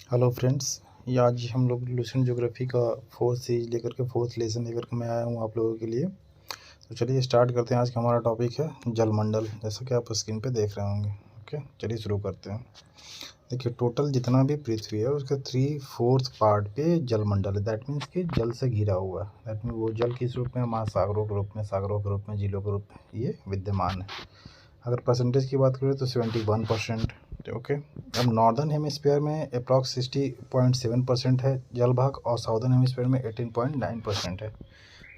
Hello friends, ये आज हम लोग लूसेंट ज्योग्राफी का फोर्थ सीरीज लेकर के फोर्थ लेसन लेकर के मैं आया हूँ आप लोगों के लिए। तो चलिए स्टार्ट करते हैं। आज का हमारा टॉपिक है जलमंडल, जैसा कि आप स्क्रीन पे देख रहे होंगे। ओके, चलिए शुरू करते हैं। देखिए, टोटल जितना भी पृथ्वी है उसका 3/4 पार्ट पे जलमंडल है। दैट मीन्स कि जल से घिरा हुआ है। दैट मीन वो जल किस रूप में, महासागरों के रूप में, सागरों के रूप में, झीलों के रूप में ये विद्यमान है। अगर परसेंटेज की बात करें तो 71%। ओके, अब नॉर्दर्न हेमिस्फीयर में अप्रॉक्स 60.7% है जल भाग और साउदर्न हेमिस्फीयर में 18.9% है।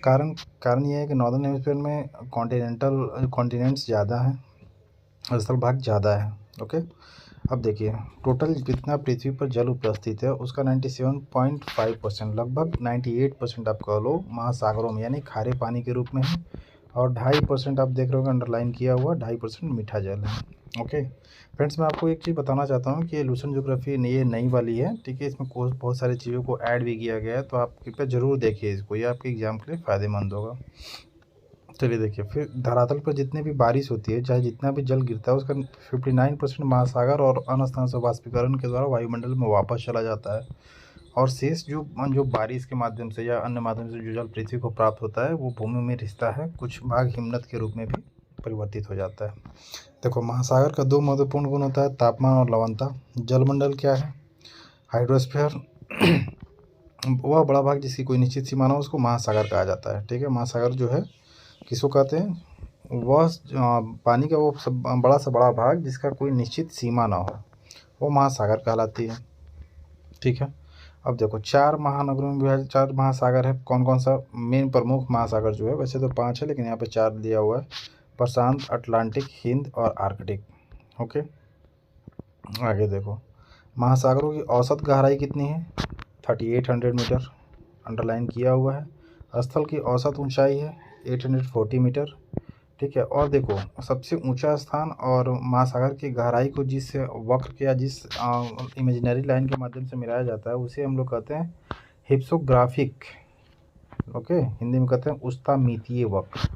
कारण कारण ये है कि नॉर्दर्न हेमिस्फीयर में कॉन्टिनेंट्स ज़्यादा हैं, स्थल भाग ज़्यादा है। ओके, अब देखिए टोटल जितना पृथ्वी पर जल उपस्थित है उसका 97.5%, लगभग 98% आप कह लो महासागरों में यानी खारे पानी के रूप में है, और 2.5% आप देख रहे हो अंडरलाइन किया हुआ 2.5% मीठा जल है। ओके फ्रेंड्स, मैं आपको एक चीज़ बताना चाहता हूँ कि लूसेंट ज्योग्राफी ये नई वाली है, ठीक है। इसमें बहुत सारी चीज़ों को ऐड भी किया गया है, तो आप कृपया ज़रूर देखिए इसको, ये आपके एग्जाम के लिए फ़ायदेमंद होगा। चलिए देखिए, फिर धरातल पर जितनी भी बारिश होती है, चाहे जितना भी जल गिरता है, उसका 59% महासागर और अन्य स्थान से वाष्पीकरण के द्वारा वायुमंडल में वापस चला जाता है। और शेष जो जो बारिश के माध्यम से या अन्य माध्यम से जो जल पृथ्वी को प्राप्त होता है वो भूमि में रिसता है, कुछ भाग हिमनद के रूप में भी परिवर्तित हो जाता है। देखो, महासागर का दो महत्वपूर्ण गुण होता है, तापमान और लवणता। जलमंडल क्या है? हाइड्रोस्फीयर वह बड़ा भाग जिसकी कोई निश्चित सीमा ना हो उसको महासागर कहा जाता है, ठीक है। महासागर जो है किसको कहते हैं? वह पानी का वो सब बड़ा भाग जिसका कोई निश्चित सीमा ना हो, वो महासागर कहलाती है, ठीक है। अब देखो, चार महानगरों में विभाजित 4 महासागर है। कौन कौन सा? मेन प्रमुख महासागर जो है, वैसे तो 5 है लेकिन यहाँ पे 4 दिया हुआ है। प्रशांत, अटलांटिक, हिंद और आर्कटिक। ओके, आगे देखो, महासागरों की औसत गहराई कितनी है? 3800 मीटर, अंडरलाइन किया हुआ है। स्थल की औसत ऊंचाई है 840 मीटर, ठीक है। और देखो, सबसे ऊंचा स्थान और महासागर की गहराई को जिस वक्र के या जिस इमेजिनरी लाइन के माध्यम से मिलाया जाता है उसे हम लोग कहते हैं हिप्सोग्राफिक। ओके, हिंदी में कहते हैं उस्तामीतीय वक्र।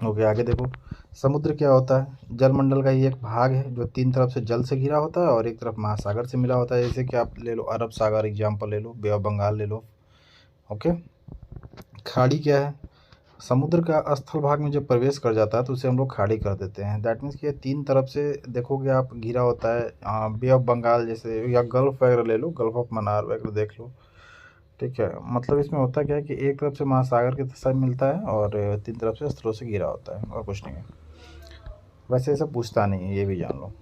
ओके, आगे देखो, समुद्र क्या होता है? जलमंडल का ये एक भाग है जो 3 तरफ से जल से घिरा होता है और एक तरफ महासागर से मिला होता है। जैसे कि आप ले लो अरब सागर एग्जाम्पल ले लो, बे ऑफ बंगाल ले लो। ओके, खाड़ी क्या है? समुद्र का स्थल भाग में जब प्रवेश कर जाता है तो उसे हम लोग खाड़ी कर देते हैं। दैट मीन्स कि ये 3 तरफ से देखोगे आप घिरा होता है। बे ऑफ बंगाल जैसे या गल्फ वगैरह ले लो, गल्फ ऑफ मन्नार वगैरह देख लो, ठीक है। मतलब इसमें होता क्या है कि एक तरफ से महासागर के साथ मिलता है और 3 तरफ से स्थलों से घिरा होता है, और कुछ नहीं है। वैसे ये सब पूछता नहीं है, ये भी जान लो।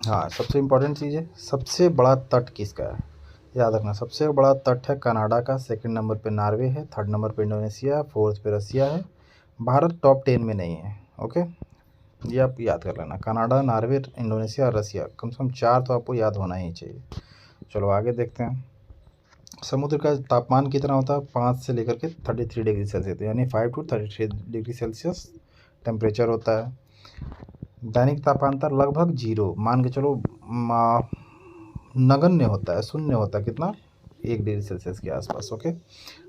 हाँ, सबसे इम्पोर्टेंट चीज़ है, सबसे बड़ा तट किसका है? याद रखना, सबसे बड़ा तट है कनाडा का, सेकंड नंबर पे नॉर्वे है, थर्ड नंबर पे इंडोनेशिया, फोर्थ पे रसिया है। भारत टॉप 10 में नहीं है। ओके, ये आप याद कर लेना, कनाडा, नॉर्वे, इंडोनेशिया और रसिया, कम से कम 4 तो आपको याद होना ही चाहिए। चलो आगे देखते हैं। समुद्र का तापमान कितना होता है? 5 से लेकर के 33 डिग्री सेल्सियस, यानी 5 to 33 डिग्री सेल्सियस टेम्परेचर होता है। दैनिक तापांतर लगभग 0 मान के चलो, नगण्य होता है, शून्य होता है। कितना? 1 डिग्री सेल्सियस के आसपास। ओके,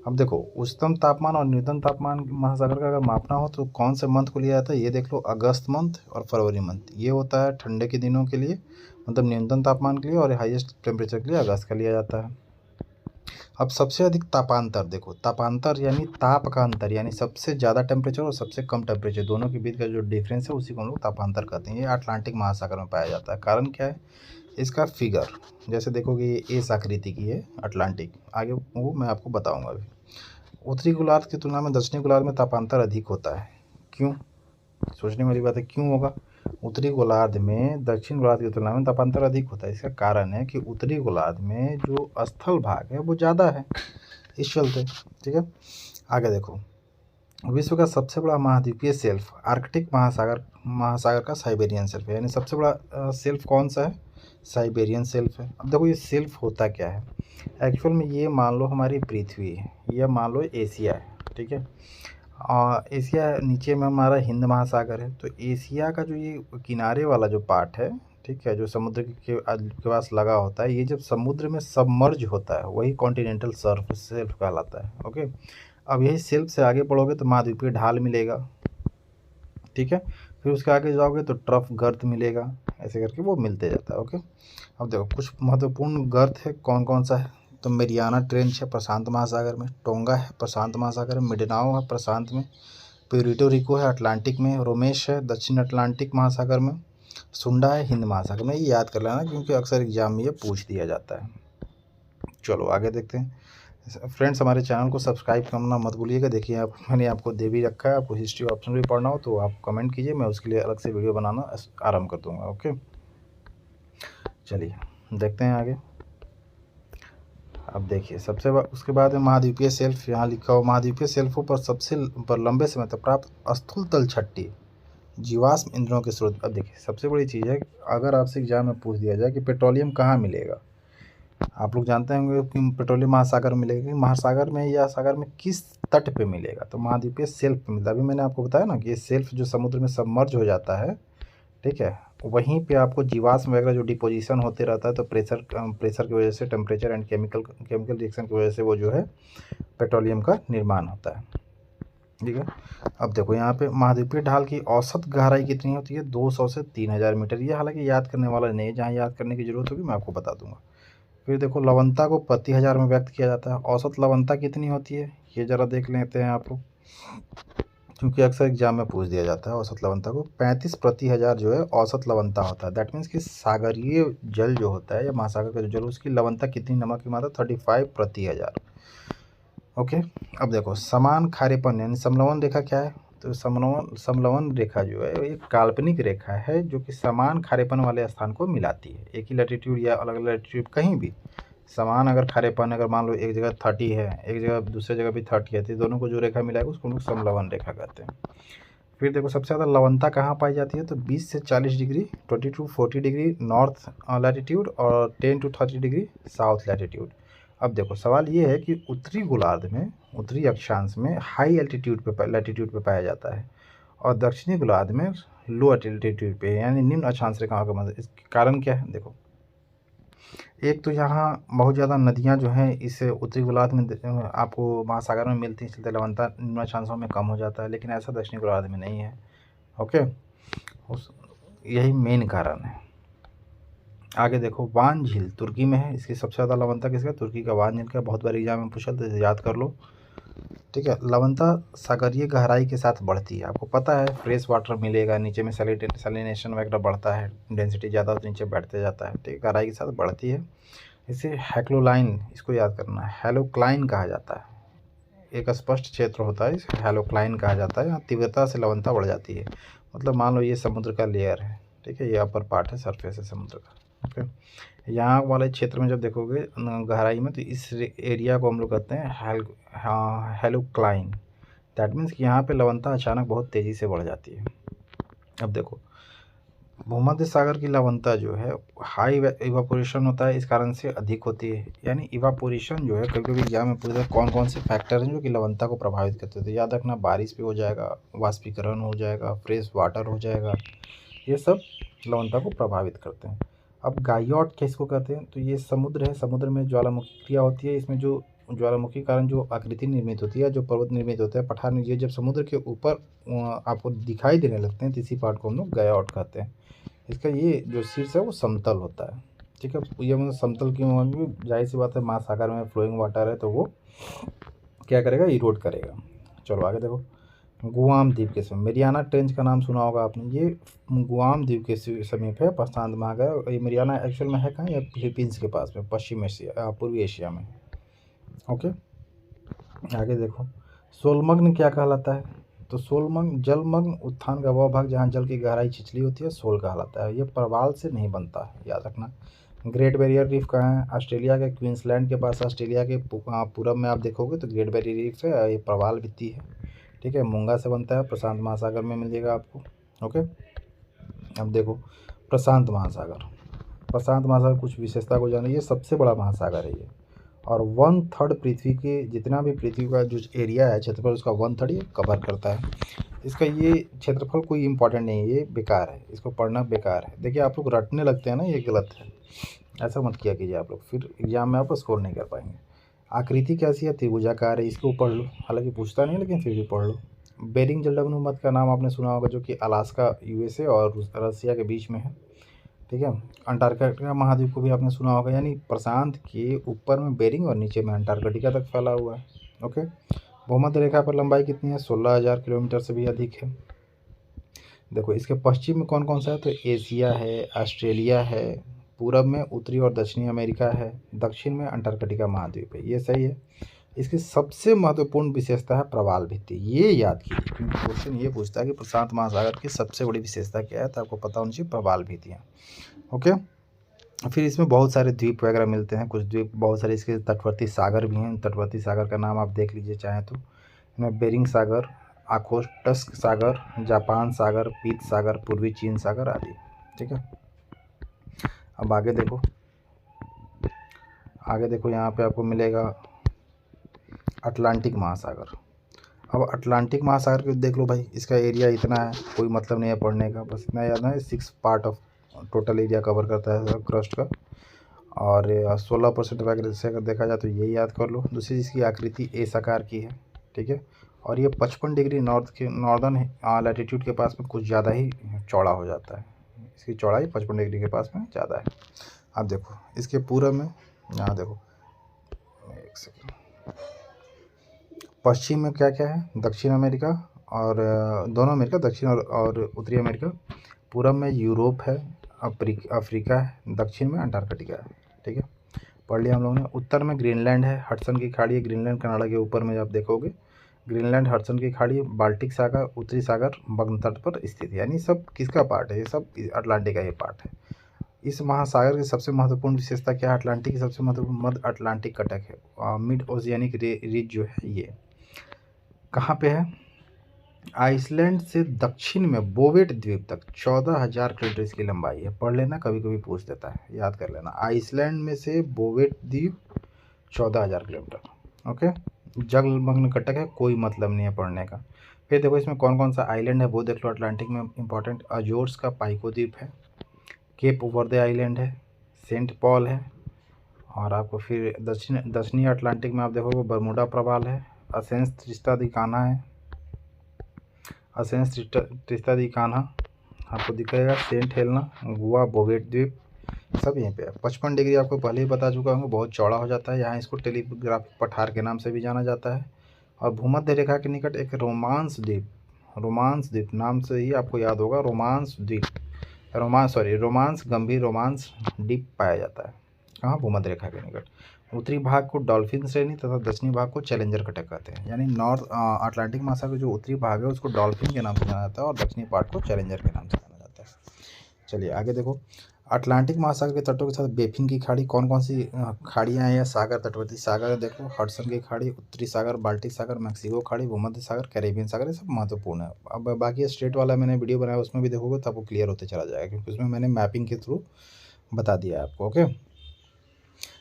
अब देखो, उच्चतम तापमान और न्यूनतम तापमान महासागर का अगर मापना हो तो कौन से मंथ को लिया जाता है? ये देख लो, अगस्त मंथ और फरवरी मंथ। ये होता है ठंडे के दिनों के लिए, मतलब न्यूनतम तापमान के लिए, और हाईएस्ट टेम्परेचर के लिए अगस्त का लिया जाता है। अब सबसे अधिक तापांतर देखो, तापांतर यानी ताप का अंतर, यानी सबसे ज़्यादा टेम्परेचर और सबसे कम टेम्परेचर दोनों के बीच का जो डिफरेंस है उसी को हम लोग तापांतर कहते हैं। ये अटलांटिक महासागर में पाया जाता है। कारण क्या है? इसका फिगर जैसे देखोगे, ये एस आकृति की है अटलांटिक, आगे वो मैं आपको बताऊंगा अभी। उत्तरी गोलार्ध की तुलना में दक्षिणी गोलार्ध में तापांतर अधिक होता है। क्यों? सोचने वाली बात है, क्यों होगा? उत्तरी गोलार्ध में दक्षिण गोलार्ध की तुलना में तापांतर अधिक होता है। इसका कारण है कि उत्तरी गोलार्ध में जो स्थल भाग है वो ज़्यादा है, इस चलते, ठीक है। आगे देखो, विश्व का सबसे बड़ा महाद्वीपीय शेल्फ आर्कटिक महासागर महासागर का साइबेरियन शेल्फ है। यानी सबसे बड़ा शेल्फ कौन सा है? साइबेरियन शेल्फ है। अब देखो, ये शेल्फ होता क्या है एक्चुअल में? ये मान लो हमारी पृथ्वी है, ये मान लो एशिया है, ठीक है। एशिया नीचे में हमारा हिंद महासागर है, तो एशिया का जो ये किनारे वाला जो पार्ट है, ठीक है, जो समुद्र के पास लगा होता है, ये जब समुद्र में सबमर्ज होता है वही कॉन्टिनेंटल सर्फ शेल्फ कहलाता है। ओके, अब यही शेल्फ से आगे बढ़ोगे तो महाद्वीपीय ढाल मिलेगा, ठीक है। फिर उसके आगे जाओगे तो ट्रफ गर्त मिलेगा, ऐसे करके वो मिलते जाता है। ओके, अब देखो कुछ महत्वपूर्ण गर्त है, कौन कौन सा है। तो मेरियाना ट्रेंच है प्रशांत महासागर में, टोंगा है प्रशांत महासागर में, मिडनाओ है प्रशांत में, प्यूरिटो रिको है अटलांटिक में, रोमेश है दक्षिण अटलांटिक महासागर में, सुंडा है हिंद महासागर में। ये याद कर लेना क्योंकि अक्सर एग्जाम में ये पूछ दिया जाता है। चलो आगे देखते हैं। फ्रेंड्स, हमारे चैनल को सब्सक्राइब करना मत भूलिएगा। देखिए आप, मैंने आपको दे भी रखा है, आपको हिस्ट्री ऑप्शन भी पढ़ना हो तो आप कमेंट कीजिए, मैं उसके लिए अलग से वीडियो बनाना आरम्भ कर दूंगा। ओके, चलिए देखते हैं आगे। अब देखिए सबसे उसके बाद में महाद्वीपीय शेल्फ, यहाँ लिखा हो महाद्वीपीय शेल्फों पर सबसे पर लंबे समय तक प्राप्त स्थूल तल छट्टी जीवाश्म ईंधनों के स्रोत। अब देखिए सबसे बड़ी चीज़ है, अगर आपसे एग्जाम में पूछ दिया जाए कि पेट्रोलियम कहाँ मिलेगा, आप लोग जानते होंगे कि पेट्रोलियम महासागर में मिलेगा, महासागर में या सागर में किस तट पे मिलेगा, तो महाद्वीपीय शेल्फ पे मिलता है। अभी मैंने आपको बताया ना कि ये शेल्फ जो समुद्र में सबमर्ज हो जाता है, ठीक है, वहीं पे आपको जीवाश्म वगैरह जो डिपोजिशन होते रहता है, तो प्रेशर की वजह से, टेम्परेचर एंड केमिकल रिएक्शन की वजह से वो जो है पेट्रोलियम का निर्माण होता है। ठीक है, अब देखो यहाँ पे महाद्वीपीय ढाल की औसत गहराई कितनी होती है, 200 से 3000 मीटर। ये हालांकि याद करने वाला नहीं है, जहाँ याद करने की जरूरत होगी मैं आपको बता दूंगा। फिर देखो लवणता को प्रति हज़ार में व्यक्त किया जाता है। औसत लवणता कितनी होती है ये ज़रा देख लेते हैं आप लोग, क्योंकि अक्सर एग्जाम में पूछ दिया जाता है। औसत लवणता को 35 प्रति हज़ार जो है औसत लवणता होता है। दैट मीन्स कि सागरीय जल जो होता है या महासागर का जो जल, उसकी लवणता कितनी, नमक की मात्रा 35 प्रति हज़ार। ओके, अब देखो समान खारेपन यानी समलवन रेखा क्या है, तो समलवन रेखा जो है एक काल्पनिक रेखा है जो कि समान खारेपन वाले स्थान को मिलाती है। एक ही लैटिट्यूड या अलग अलग लैटिट्यूड कहीं भी समान अगर खारेपन, अगर मान लो एक जगह 30 है, एक जगह दूसरी जगह भी 30 है, तो दोनों को जो रेखा मिलाएगा उसको हम लोग समलवन रेखा कहते हैं। फिर देखो सबसे ज़्यादा लवणता कहाँ पाई जाती है, तो 20 से 40 degree, 20 to 40 degree north latitude और 10 to 30 डिग्री साउथ लैटिट्यूड। अब देखो सवाल ये है कि उत्तरी गोलार्ध में, उत्तरी अक्षांश में हाई एल्टीट्यूड पे, लैटिट्यूड पे पाया जाता है, और दक्षिणी गोलार्ध में लो एल्टीट्यूड पे यानी निम्न अक्षांश रेखाओं का मतलब। इसके कारण क्या है, देखो एक तो यहाँ बहुत ज़्यादा नदियाँ जो हैं इस उत्तरी गोलार्ध में आपको महासागर में मिलती हैं, इसलिए लवणता निम्न अक्षांशों में कम हो जाता है, लेकिन ऐसा दक्षिणी गोलार्ध में नहीं है। ओके, यही मेन कारण है। आगे देखो वान झील तुर्की में है, इसकी सबसे ज़्यादा लवणता किसका, तुर्की का वान झील का। बहुत बार एग्जाम में पूछा तो याद कर लो। ठीक है, लवणता सागरीय गहराई के साथ बढ़ती है, आपको पता है फ्रेश वाटर मिलेगा, नीचे में सैलिनेशन वगैरह बढ़ता है, डेंसिटी ज़्यादा हो तो नीचे बैठते जाता है, ठीक है, गहराई के साथ बढ़ती है। इसे हैक्लोलाइन, इसको याद करना है, हैलोक्लाइन कहा जाता है। एक स्पष्ट क्षेत्र होता है, इसे हैलोक्लाइन कहा जाता है। यहाँ तीव्रता से लवणता बढ़ जाती है। मतलब मान लो ये समुद्र का लेयर है, ठीक है, ये अपर पार्ट है, सरफेस है समुद्र का। ओके, यहाँ वाले क्षेत्र में जब देखोगे गहराई में, तो इस एरिया को हम लोग कहते हैं हैलोक्लाइन। दैट मीन्स कि यहाँ पे लवणता अचानक बहुत तेज़ी से बढ़ जाती है। अब देखो भूमध्य सागर की लवणता जो है हाई इवापोरेशन होता है, इस कारण से अधिक होती है। यानी इवापोरेशन जो है, कभी कभी एग्जाम में पूछता है कौन कौन से फैक्टर हैं जो कि लवणता को प्रभावित करते हैं, तो याद रखना बारिश भी हो जाएगा, वाष्पीकरण हो जाएगा, फ्रेश वाटर हो जाएगा, ये सब लवणता को प्रभावित करते हैं। अब गाइयोट किसको कहते हैं, तो ये समुद्र है, समुद्र में ज्वालामुखी क्रिया होती है। इसमें जो ज्वालामुखी के कारण जो आकृति निर्मित होती है, जो पर्वत निर्मित होता है, पठार, ये जब समुद्र के ऊपर आपको दिखाई देने लगते हैं तो इसी पार्ट को हम लोग गाइयोट कहते हैं। इसका ये जो शीर्ष है वो समतल होता है। ठीक है, ये मतलब समतल क्यों होगी, जाहिर सी बात है महासागर में फ्लोइंग वाटर है तो वो क्या करेगा, इरोड करेगा। चलो आगे देखो गुआम द्वीप के समीप, मेरियाना ट्रेंच का नाम सुना होगा आपने, ये गुआम द्वीप के समीप है प्रशांत महासागर। ये मेरियाना एक्चुअल में है कहाँ, या फिलीपींस के पास में, पश्चिम एशिया, पूर्वी एशिया में। ओके, आगे देखो सोलमग्न क्या कहलाता है, तो सोलमग्न जलमग्न उत्थान का वह भाग जहाँ जल की गहराई छिछली होती है, सोल कहलाता है। ये प्रवाल से नहीं बनता है, याद रखना। ग्रेट बैरियर रीफ कहाँ है, ऑस्ट्रेलिया के क्वींसलैंड के पास, ऑस्ट्रेलिया के पूरब में आप देखोगे तो ग्रेट बैरियर रीफ है, ये प्रवाल भित्ति है। ठीक है, मूंगा से बनता है, प्रशांत महासागर में मिलेगा आपको। ओके, अब देखो प्रशांत महासागर, प्रशांत महासागर कुछ विशेषता को जानिए, ये सबसे बड़ा महासागर है ये, और 1/3 पृथ्वी के जितना भी पृथ्वी का जो एरिया है क्षेत्रफल, उसका 1/3 ये कवर करता है। इसका ये क्षेत्रफल कोई इंपॉर्टेंट नहीं है, ये बेकार है, इसको पढ़ना बेकार है। देखिए आप लोग रटने लगते हैं ना, ये गलत है, ऐसा मत किया कीजिए आप लोग, फिर एग्जाम में आप स्कोर नहीं कर पाएंगे। आकृति कैसी है, त्रिभुजाकार है, इसको पढ़ लो, हालांकि पूछता नहीं लेकिन फिर भी पढ़ लो। बेरिंग जलमंडल का नाम आपने सुना होगा, जो कि अलास्का यूएसए और रसिया के बीच में है। ठीक है। अंटार्कटिका महाद्वीप को भी आपने सुना होगा, यानी प्रशांत के ऊपर में बेरिंग और नीचे में अंटार्कटिका तक फैला हुआ है। ओके। भूमध्य रेखा पर लंबाई कितनी है? 16,000 किलोमीटर से भी अधिक है। देखो इसके पश्चिम में कौन कौन सा है, तो एशिया है, ऑस्ट्रेलिया है, पूरब में उत्तरी और दक्षिणी अमेरिका है, दक्षिण में अंटार्कटिका महाद्वीप है। ये सही है। इसकी सबसे महत्वपूर्ण विशेषता है प्रवाल भित्ति। ये याद कीजिए, क्योंकि क्वेश्चन ये पूछता है कि प्रशांत महासागर की सबसे बड़ी विशेषता क्या है, तो आपको पता होनी चाहिए प्रवाल भित्तियाँ। ओके। फिर इसमें बहुत सारे द्वीप वगैरह मिलते हैं, कुछ द्वीप, बहुत सारे इसके तटवर्ती सागर भी हैं। तटवर्ती सागर का नाम आप देख लीजिए चाहें तो, इनमें बेरिंग सागर, ओखोटस्क सागर, जापान सागर, पीत सागर, पूर्वी चीन सागर आदि। ठीक है। अब आगे देखो, यहाँ पे आपको मिलेगा अटलांटिक महासागर। अब अटलांटिक महासागर को देख लो भाई, इसका एरिया इतना है, कोई मतलब नहीं है पढ़ने का, बस इतना याद है 6 part of total area cover करता है क्रस्ट का, और 16% वगैरह से अगर देखा जाए तो ये याद कर लो। दूसरी, इसकी आकृति एस आकार की है। ठीक है। और ये 55 डिग्री नॉर्दर्न लैटिट्यूड के पास में कुछ ज़्यादा ही चौड़ा हो जाता है। इसकी चौड़ाई 55 डिग्री के पास में ज़्यादा है। अब देखो इसके पूरब में, यहाँ देखो, एक सेकेंड, पश्चिम में क्या क्या है, दक्षिण अमेरिका और दोनों अमेरिका, दक्षिण और उत्तरी अमेरिका। पूरब में यूरोप है, अफ्रीका है, दक्षिण में अंटार्कटिका है। ठीक है, पढ़ लिया हम लोगों ने। उत्तर में ग्रीनलैंड है, हडसन की खाड़ी है, ग्रीनलैंड कनाडा के ऊपर में आप देखोगे, ग्रीनलैंड, हडसन की खाड़ी, बाल्टिक सागर, उत्तरी सागर बंग तट पर स्थित है। यानी सब किसका पार्ट है? ये सब अटलांटिक का ही पार्ट है। इस महासागर की सबसे महत्वपूर्ण विशेषता क्या है? अटलांटिक की सबसे महत्वपूर्ण मध्य अटलांटिक कटक है। मिड ओशियानिक रिज जो है ये कहाँ पे है? आइसलैंड से दक्षिण में बोवेट द्वीप तक 14,000 किलोमीटर इसकी लंबाई है। पढ़ लेना, कभी कभी पूछ देता है, याद कर लेना। आइसलैंड में से बोवेट द्वीप 14,000 किलोमीटर। ओके। जलमग्न कटक है, कोई मतलब नहीं है पढ़ने का। फिर देखो इसमें कौन कौन सा आइलैंड है वो देख लो अटलांटिक में इंपॉर्टेंट। अजोर्स का पाइको द्वीप है, केप वर्दे आइलैंड है, सेंट पॉल है, और आपको फिर दक्षिणी अटलांटिक में आप देखोगे बरमुडा प्रवाल है, असेंस त्रिस्ता दी कान्हा है, असेंस त्रिस्ता दी कान्हा आपको दिखेगा, सेंट हेलेना, गोवा, बोवेट द्वीप, सब यहीं पे है। 55 डिग्री आपको पहले ही बता चुका हूँ, बहुत चौड़ा हो जाता है। यहाँ इसको टेलीग्राफिक पठार के नाम से भी जाना जाता है। और भूमध्य रेखा के निकट एक रोमांस द्वीप नाम से ही आपको याद होगा, रोमांस गंभीर रोमांस द्वीप पाया जाता है। कहाँ? भूमध्य रेखा के निकट। उत्तरी भाग को डॉल्फिन श्रेणी तथा दक्षिणी भाग को चैलेंजर कटक कहते हैं। यानी नॉर्थ अटलांटिक महासागर जो उत्तरी भाग है उसको डॉल्फिन के नाम से जाना जाता है, और दक्षिणी पार्ट को चैलेंजर के नाम से जाना जाता है। चलिए आगे देखो, अटलांटिक महासागर के तटों के साथ बेफिन की खाड़ी, कौन कौन सी खाड़ियाँ हैं या सागर, तटवर्ती सागर देखो, हडसन की खाड़ी, उत्तरी सागर, बाल्टिक सागर, मैक्सिको खाड़ी, भूमध्य सागर, कैरेबियन सागर, ये सब महत्वपूर्ण है। अब बाकी स्टेट वाला मैंने वीडियो बनाया, उसमें भी देखोगे तो आपको क्लियर होते चला जाएगा, क्योंकि उसमें मैंने मैपिंग के थ्रू बता दिया है आपको। ओके।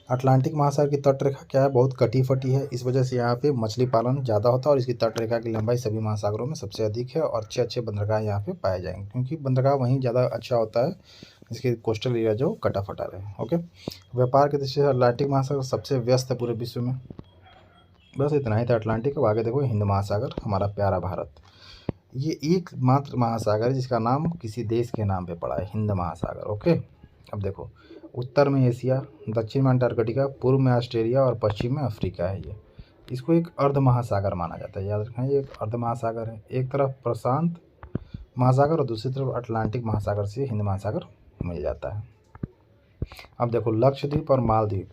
अटलांटिक महासागर की तट रेखा क्या है? बहुत कटी फटी है, इस वजह से यहाँ पे मछली पालन ज़्यादा होता है, और इसकी तट रेखा की लंबाई सभी महासागरों में सबसे अधिक है, और अच्छे अच्छे बंदरगाह यहाँ पे पाए जाएंगे, क्योंकि बंदरगाह वहीं ज़्यादा अच्छा होता है, इसके कोस्टल एरिया जो कटा फटा रहे। ओके। व्यापार की दृष्टि से अटलांटिक महासागर सबसे व्यस्त है पूरे विश्व में। बस इतना ही था अटलांटिक। अब आगे देखो हिंद महासागर, हमारा प्यारा भारत। ये एकमात्र महासागर है जिसका नाम किसी देश के नाम पे पड़ा है, हिंद महासागर। ओके। अब देखो, उत्तर में एशिया, दक्षिण में अंटार्कटिका, पूर्व में ऑस्ट्रेलिया और पश्चिम में अफ्रीका है। ये इसको एक अर्ध महासागर माना जाता है, याद रखना ये एक अर्ध महासागर है। एक तरफ प्रशांत महासागर और दूसरी तरफ अटलांटिक महासागर से हिंद महासागर मिल जाता है। अब देखो लक्षद्वीप और मालदीव,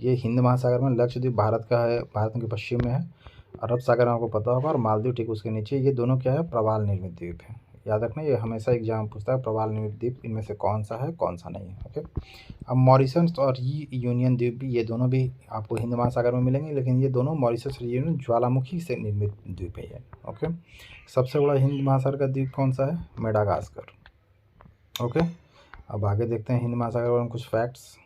ये हिंद महासागर में, लक्षद्वीप भारत का है, भारत के पश्चिम में है, अरब सागर में आपको पता होगा, और मालदीव ठीक उसके नीचे। ये दोनों क्या है? प्रवाल निर्मित द्वीप है। याद रखना, ये हमेशा एग्जाम पूछता है, प्रवाल निर्मित द्वीप इनमें से कौन सा है कौन सा नहीं है। ओके। अब मॉरिशस और यूनियन द्वीप भी, ये दोनों भी आपको हिंद महासागर में मिलेंगे, लेकिन ये दोनों मॉरिशस और यूनियन ज्वालामुखी से निर्मित द्वीप है ये। ओके। सबसे बड़ा हिंद महासागर का द्वीप कौन सा है? मेडागास्कर। ओके। अब आगे देखते हैं हिंद महासागर में कुछ फैक्ट्स।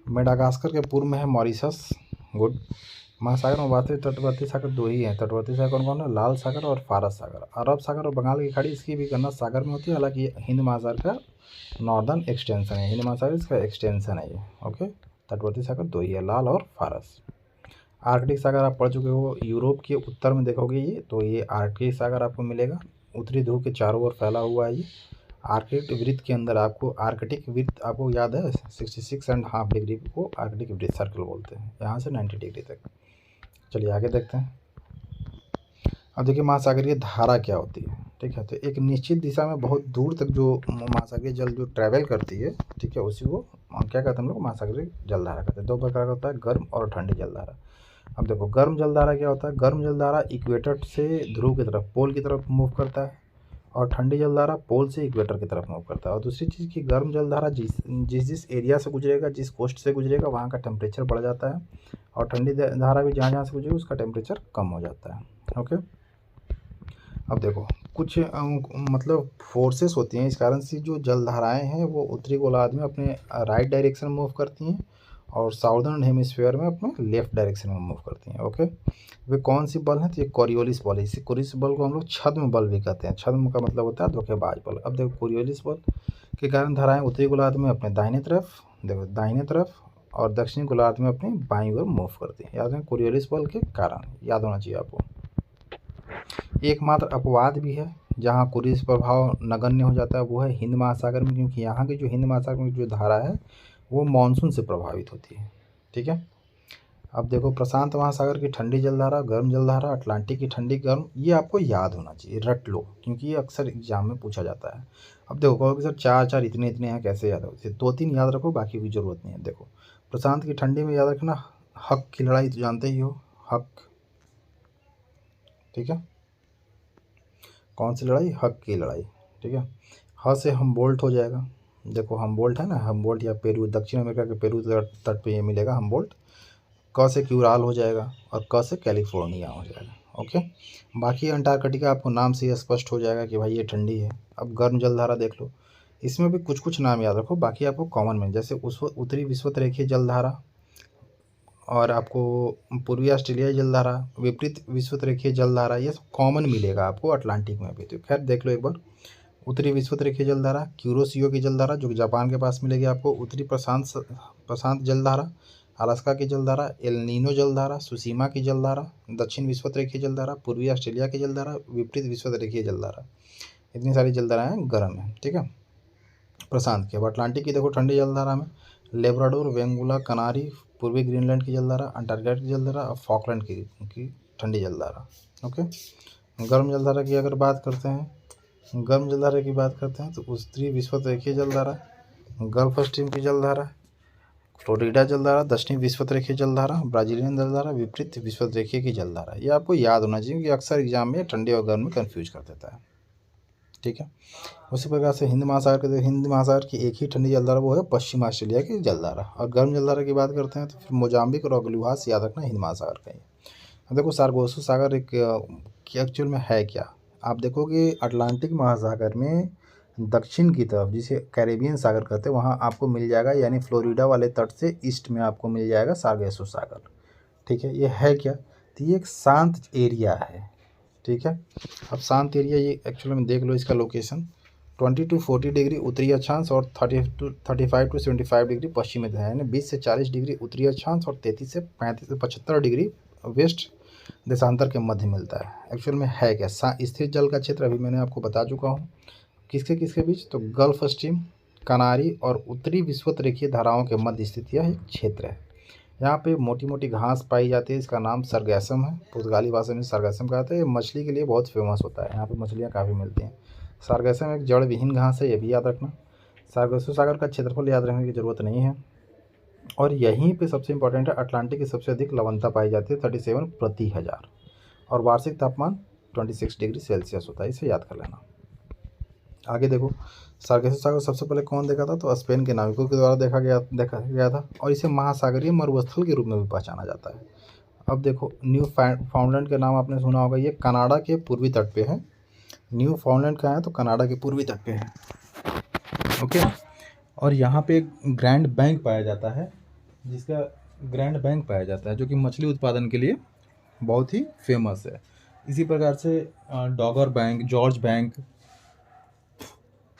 मेडागास्कर के पूर्व में है मॉरिशस। गुड। महासागर में वास्तविक तटवर्ती सागर दो ही हैं। तटवर्ती सागर कौन कौन है? लाल सागर और फारस सागर। अरब सागर और बंगाल की खाड़ी इसकी भी गणना सागर में होती है, हालांकि ये हिंद महासागर का नॉर्दर्न एक्सटेंशन है, हिंद महासागर इसका एक्सटेंशन है ये। ओके। तटवर्ती सागर दो ही है, लाल और फारस। आर्कटिक सागर आप पढ़ चुके हो, यूरोप के उत्तर में देखोगे ये, तो ये आर्कटिक सागर आपको मिलेगा। उत्तरी ध्रुव के चारों ओर फैला हुआ है ये। आर्कटिक वृत्त के अंदर आपको आर्कटिक वृत्त आपको याद है 66.5 डिग्री को आर्कटिक वृत्त सर्कल बोलते हैं, यहाँ से 90 डिग्री तक। चलिए आगे देखते हैं। अब देखिए महासागरीय धारा क्या होती है, ठीक है। तो एक निश्चित दिशा में बहुत दूर तक जो महासागरीय जल जो ट्रैवल करती है, ठीक है, उसी को क्या कहते हैं हम लोग, महासागरीय जलधारा कहते हैं। दो प्रकार का होता है, गर्म और ठंडी जलधारा। अब देखो गर्म जलधारा क्या होता है, गर्म जलधारा इक्वेटर से ध्रुव की तरफ, पोल की तरफ मूव करता है, और ठंडी जलधारा पोल से इक्वेटर की तरफ मूव करता है। और दूसरी चीज़ की गर्म जलधारा जिस एरिया से गुजरेगा, जिस कोस्ट से गुजरेगा, वहाँ का टेम्परेचर बढ़ जाता है, और ठंडी धारा भी जहाँ से गुजरेगी उसका टेम्परेचर कम हो जाता है। ओके, अब देखो कुछ मतलब फोर्सेस होती हैं, इस कारण से जो जलधाराएं हैं वो उत्तरी गोलार्ध में अपने राइट डायरेक्शन में मूव करती हैं, और साउदर्न हेमिस्फीयर में अपने लेफ्ट डायरेक्शन में मूव करती हैं। ओके, वे कौन सी बल है, तो ये कोरियोलिस बल है। इसी कोरियोलिस बल को हम लोग छद्म बल भी कहते हैं। छद्म का मतलब होता है धोखेबाज बल। अब देखो कोरियोलिस बल के कारण धाराएं उत्तरी गोलार्ध में अपने दाहिने तरफ, देखो दाहिने तरफ, और दक्षिणी गोलार्ध में अपनी बाईं ओर मूव करती हैं। याद है, कोरियोलिस बल के कारण, याद होना चाहिए आपको। एकमात्र अपवाद भी है जहाँ कोरियोलिस प्रभाव नगण्य हो जाता है, वो है हिंद महासागर में, क्योंकि यहाँ की जो हिंद महासागर में जो धारा है वो मानसून से प्रभावित होती है। ठीक है, अब देखो प्रशांत महासागर की ठंडी जलधारा, गर्म जलधारा, अटलांटिक की ठंडी गर्म, ये आपको याद होना चाहिए, रट लो, क्योंकि ये अक्सर एग्जाम में पूछा जाता है। अब देखो कहोगे सर चार चार इतने इतने हैं कैसे याद हो, दो तीन याद रखो, बाकी की जरूरत नहीं है। देखो प्रशांत की ठंडी में याद रखना, हक की लड़ाई तो जानते ही हो, हक, ठीक है, कौन सी लड़ाई, हक की लड़ाई, ठीक है। ह से हमबोल्ट हो जाएगा, देखो हमबोल्ट है ना, हमबोल्ट या पेरू, दक्षिण अमेरिका के पेरू तट पे ये मिलेगा हमबोल्ट। क से क्यूराल हो जाएगा, और क से कैलिफोर्निया हो जाएगा। ओके, बाकी अंटार्कटिका आपको नाम से ही स्पष्ट हो जाएगा कि भाई ये ठंडी है। अब गर्म जलधारा देख लो, इसमें भी कुछ कुछ नाम याद रखो, बाकी आपको कॉमन में, जैसे उस उत्तरी विषुवत रेखीय जलधारा, और आपको पूर्वी ऑस्ट्रेलियाई जलधारा, विपरीत विषुवत रेखीय जलधारा, ये सब कॉमन मिलेगा आपको अटलांटिक में भी। तो खैर देख लो एक बार, उत्तरी विषुवत रेखीय जलधारा, क्यूरोसियो की जलधारा जो कि जापान के पास मिलेगी आपको, उत्तरी प्रशांत जलधारा, अलास्का की जलधारा, एल नीनो जलधारा, सुसीमा की जलधारा, दक्षिण विषुवत रेखीय जलधारा, पूर्वी ऑस्ट्रेलिया की जलधारा, विपरीत विषुवत रेखीय जलधारा। इतनी सारी जलधाराएं गर्म है, ठीक है, प्रशांत की। अब अटलांटिक की देखो ठंडी जलधारा में लेब्राडोर, वेंगुला, कनारी, पूर्वी ग्रीनलैंड की जलधारा, अंटार्कटिका की जलधारा, और फॉकलैंड की ठंडी जलधारा। ओके, गर्म जलधारा की अगर बात करते हैं, गर्म जलधारा की बात करते हैं तो उत्तरी विषुवत रेखीय जलधारा, गल्फ स्ट्रीम की जलधारा, फ्लोरिडा जलधारा, दक्षिणी विषुवत रेखीय जलधारा, ब्राजीलियन जलधारा, विपरीत विषुवत रेखीय की जलधारा। ये आपको याद होना चाहिए कि अक्सर एग्जाम में ठंडी और गर्म में कन्फ्यूज कर देता है। ठीक है, उसी प्रकार से हिंद महासागर की एक ही ठंडी जलधारा, वो है पश्चिम ऑस्ट्रेलिया की जलधारा। और गर्म जलधारा की बात करते हैं तो फिर मोजाम्बिक और अग्लुहास याद रखना हिंद महासागर का ही। अब देखो सार्गोसो सागर एक एक्चुअल में है क्या, आप देखोगे अटलांटिक महासागर में दक्षिण की तरफ, जिसे कैरेबियन सागर कहते हैं, वहाँ आपको मिल जाएगा, यानी फ्लोरिडा वाले तट से ईस्ट में आपको मिल जाएगा सार्गेसो सागर। ठीक है, ये है क्या, तो ये एक शांत एरिया है। ठीक है, अब शांत एरिया ये एक्चुअली में देख लो, इसका लोकेशन 20 to 40 डिग्री उत्तरी अक्षांश और 35 to 75 डिग्री पश्चिमी है, यानी 20 से 40 डिग्री उत्तरी अक्षांश और 33 से 75 डिग्री वेस्ट देशांतर के मध्य मिलता है। एक्चुअल में है क्या, स्थिर जल का क्षेत्र अभी मैंने आपको बता चुका हूँ, किसके किसके बीच, तो गल्फ स्ट्रीम, कनारी और उत्तरी विषुवत रेखीय धाराओं के मध्य स्थित यह एक क्षेत्र है। यहाँ पे मोटी मोटी घास पाई जाती है, इसका नाम सरगैसम है, पुर्तगाली भाषा में सरगैसम कहते हैं। ये मछली के लिए बहुत फेमस होता है, यहाँ पे मछलियाँ काफ़ी मिलती हैं। सरगैसम एक जड़ विहीन घास है, ये भी याद रखना। सार्गेसो सागर का क्षेत्रफल याद रखने की ज़रूरत नहीं है। और यहीं पे सबसे इंपॉर्टेंट है, अटलांटिक की सबसे अधिक लवणता पाई जाती है 37 प्रति हज़ार, और वार्षिक तापमान 26 डिग्री सेल्सियस होता है, इसे याद कर लेना। आगे देखो, सार्गेसो सागर सबसे पहले कौन देखा था, तो स्पेन के नाविकों के द्वारा देखा गया था, और इसे महासागरीय मरुस्थल के रूप में भी पहचाना जाता है। अब देखो न्यू फाउंडलैंड का नाम आपने सुना होगा, ये कनाडा के पूर्वी तट पे है। न्यू फाउंडलैंड कहाँ है, तो कनाडा के पूर्वी तट पे है। ओके, और यहाँ पे एक ग्रैंड बैंक पाया जाता है, जिसका ग्रैंड बैंक पाया जाता है, जो कि मछली उत्पादन के लिए बहुत ही फेमस है। इसी प्रकार से डॉगर बैंक, जॉर्ज बैंक,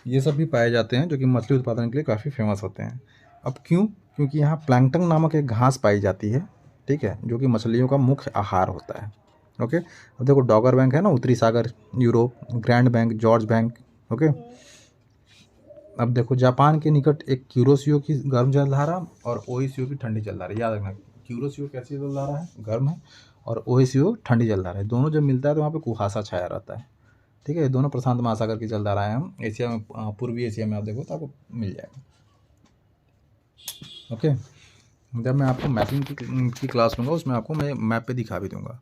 ये सब भी पाए जाते हैं, जो कि मछली उत्पादन के लिए काफ़ी फेमस होते हैं। अब क्यों, क्योंकि यहाँ प्लैंकटन नामक एक घास पाई जाती है, ठीक है, जो कि मछलियों का मुख्य आहार होता है। ओके, अब देखो डॉगर बैंक है ना, उत्तरी सागर Europe, grand bank, George bank. Okay, अब देखो जापान के निकट एक क्यूरोसियो की गर्म जलधारा और ओहिसियो की ठंडी जलधारा, याद रखना क्यूरोसियो कैसी जलधारा है, गर्म है, और ओहिसियो ठंडी जलधारा है। दोनों जब मिलता है तो वहाँ पे कुहासा छाया रहता है। ठीक है, ये दोनों प्रशांत महासागर की जलधाराएं हैं। हम एशिया में, पूर्वी एशिया में आप देखो तो आपको मिल जाएगा। ओके, जब मैं आपको मैपिंग की क्लास लूँगा उसमें आपको मैं मैप पे दिखा भी दूंगा।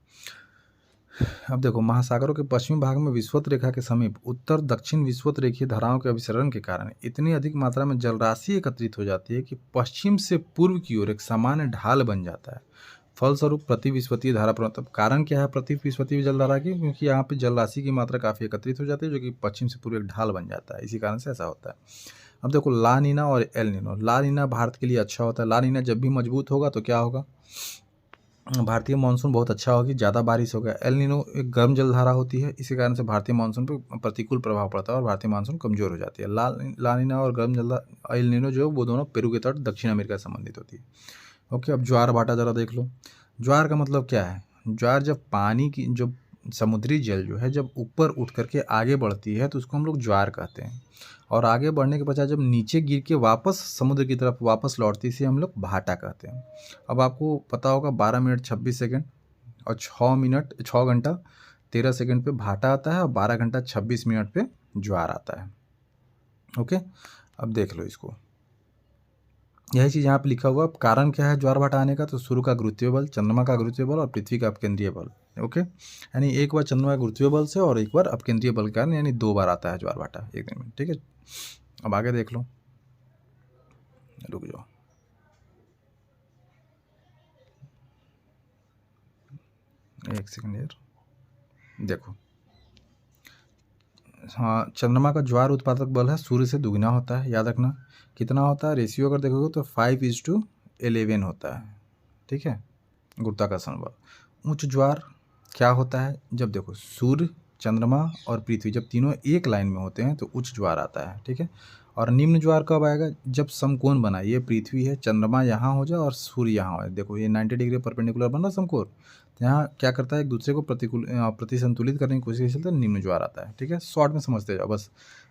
अब देखो महासागरों के पश्चिमी भाग में विषुवत रेखा के समीप उत्तर दक्षिण विषुवत रेखीय धाराओं के अभिसरण के कारण इतनी अधिक मात्रा में जलराशि एकत्रित हो जाती है कि पश्चिम से पूर्व की ओर एक सामान्य ढाल बन जाता है। फलस्वरूप प्रति विषुवतीय धारा मतलब कारण क्या है प्रति विषुवतीय जलधारा की, क्योंकि यहाँ पे जलराशि की मात्रा काफ़ी एकत्रित हो जाती है जो कि पश्चिम से पूर्व एक ढाल बन जाता है, इसी कारण से ऐसा होता है। अब देखो ला नीना और एल नीनो। ला नीना भारत के लिए अच्छा होता है। ला नीना जब भी मजबूत होगा तो क्या होगा, भारतीय मानसून बहुत अच्छा होगी, ज़्यादा बारिश होगा। एल नीनो एक गर्म जलधारा होती है, इसी कारण से भारतीय मानसून पर प्रतिकूल प्रभाव पड़ता है और भारतीय मानसून कमजोर हो जाती है। ला नीना और गर्म जलधारा एल नीनो जो वो दोनों पेरू के तट दक्षिण अमेरिका से संबंधित होती है। ओके, अब ज्वार भाटा ज़रा देख लो। ज्वार का मतलब क्या है, ज्वार जब पानी की जो समुद्री जल जो है जब ऊपर उठ करके आगे बढ़ती है तो उसको हम लोग ज्वार कहते हैं, और आगे बढ़ने के पश्चात जब नीचे गिर के वापस समुद्र की तरफ वापस लौटती इसे हम लोग भाटा कहते हैं। अब आपको पता होगा 12 मिनट 26 सेकंड और 6 घंटा 13 सेकंड पे भाटा आता है और 12 घंटा 26 मिनट पे ज्वार आता है। ओके, अब देख लो इसको, यही चीज़ यहाँ पे लिखा हुआ। कारण क्या है ज्वार भाटा आने का, तो सूर्य का गुरुत्वीय बल, चंद्रमा का गुरुत्वीय बल और पृथ्वी का अपकेंद्रीय बल। ओके, यानी एक बार चंद्रमा का गुरुत्वीय बल से और एक बार अपकेंद्रीय बल के कारण, यानी 2 बार आता है ज्वार भाटा एक दिन में। ठीक है, अब आगे देख लो, रुक जाओ, एक सेकंड यार, देखो हाँ, चंद्रमा का ज्वार उत्पादक बल है सूर्य से दुगना होता है, याद रखना। कितना होता है, रेशियो अगर देखोगे तो 5:11 होता है। ठीक है, गुरुत्वाकर्षण बल। उच्च ज्वार क्या होता है, जब देखो सूर्य चंद्रमा और पृथ्वी जब तीनों एक लाइन में होते हैं तो उच्च ज्वार आता है। ठीक है, और निम्न ज्वार कब आएगा, जब समकोण बना, ये पृथ्वी है, चंद्रमा यहाँ हो जाए और सूर्य यहाँ हो। देखो ये 90 डिग्री परपेंडिकुलर बन रहा समकोण, यहाँ क्या करता है एक दूसरे को प्रतिसंतुलित करने की कोशिश चलता है, निम्न ज्वार आता है। ठीक है, शॉर्ट में समझते जाओ बस।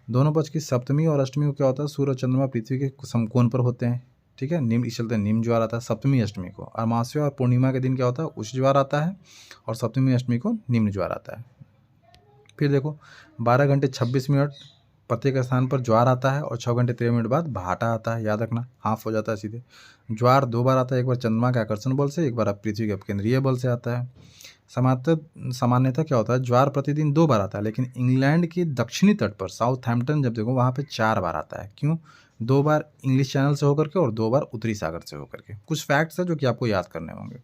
दोनों पक्ष की सप्तमी और अष्टमी को क्या होता है, सूर्य और चंद्रमा पृथ्वी के समकोण पर होते हैं। ठीक है, निम्न इस चलते निम्न ज्वार आता है सप्तमी अष्टमी को, और अमावस्या और पूर्णिमा के दिन क्या होता है उच्च ज्वार आता है, और सप्तमी अष्टमी को निम्न ज्वार आता है। फिर देखो 12 घंटे 26 मिनट प्रत्येक स्थान पर ज्वार आता है और 6 घंटे 13 मिनट बाद भाटा आता है, याद रखना, हाफ हो जाता है सीधे। ज्वार 2 बार आता है, एक बार चंद्रमा के आकर्षण बल से, एक बार पृथ्वी के अपकेंद्रीय बल से आता है। सामान्यतः क्या होता है ज्वार प्रतिदिन 2 बार आता है, लेकिन इंग्लैंड के दक्षिणी तट पर साउथहैम्पटन जब देखो वहाँ पे 4 बार आता है। क्यों, 2 बार इंग्लिश चैनल से होकर के और 2 बार उत्तरी सागर से होकर के। कुछ फैक्ट्स है जो कि आपको याद करने होंगे।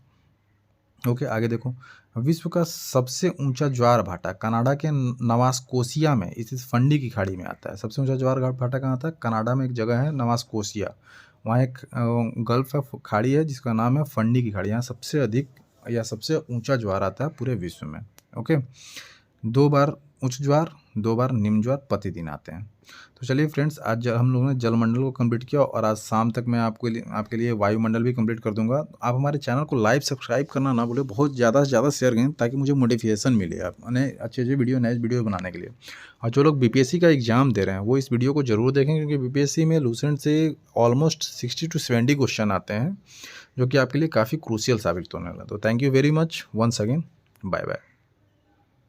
ओके, आगे देखो, विश्व का सबसे ऊंचा ज्वार भाटा कनाडा के नवास्कोसिया में स्थित फंडी की खाड़ी में आता है। सबसे ऊंचा ज्वार भाटा कहाँ आता है, कनाडा में एक जगह है नवास्कोसिया, वहाँ एक गल्फ खाड़ी है जिसका नाम है फंडी की खाड़ी, यहाँ सबसे अधिक या सबसे ऊंचा ज्वार आता है पूरे विश्व में। ओके, 2 बार उच्च ज्वार 2 बार निम्न ज्वार प्रतिदिन आते हैं। तो चलिए फ्रेंड्स, आज हम लोगों ने जलमंडल को कंप्लीट किया और आज शाम तक मैं आपके लिए वायुमंडल भी कंप्लीट कर दूंगा। आप हमारे चैनल को लाइक सब्सक्राइब करना ना भूलें, बहुत ज़्यादा से ज़्यादा शेयर करें ताकि मुझे मोटिवेशन मिले आप नए अच्छे वीडियो नेक्स्ट वीडियो बनाने के लिए। और जो लोग बीपीएससी का एग्जाम दे रहे हैं वो इस वीडियो को जरूर देखें, क्योंकि बीपीएससी में लूसेंट से ऑलमोस्ट 60 to 70 क्वेश्चन आते हैं जो कि आपके लिए काफ़ी क्रूशियल साबित होने वाला है। तो thank you very much once again, bye bye.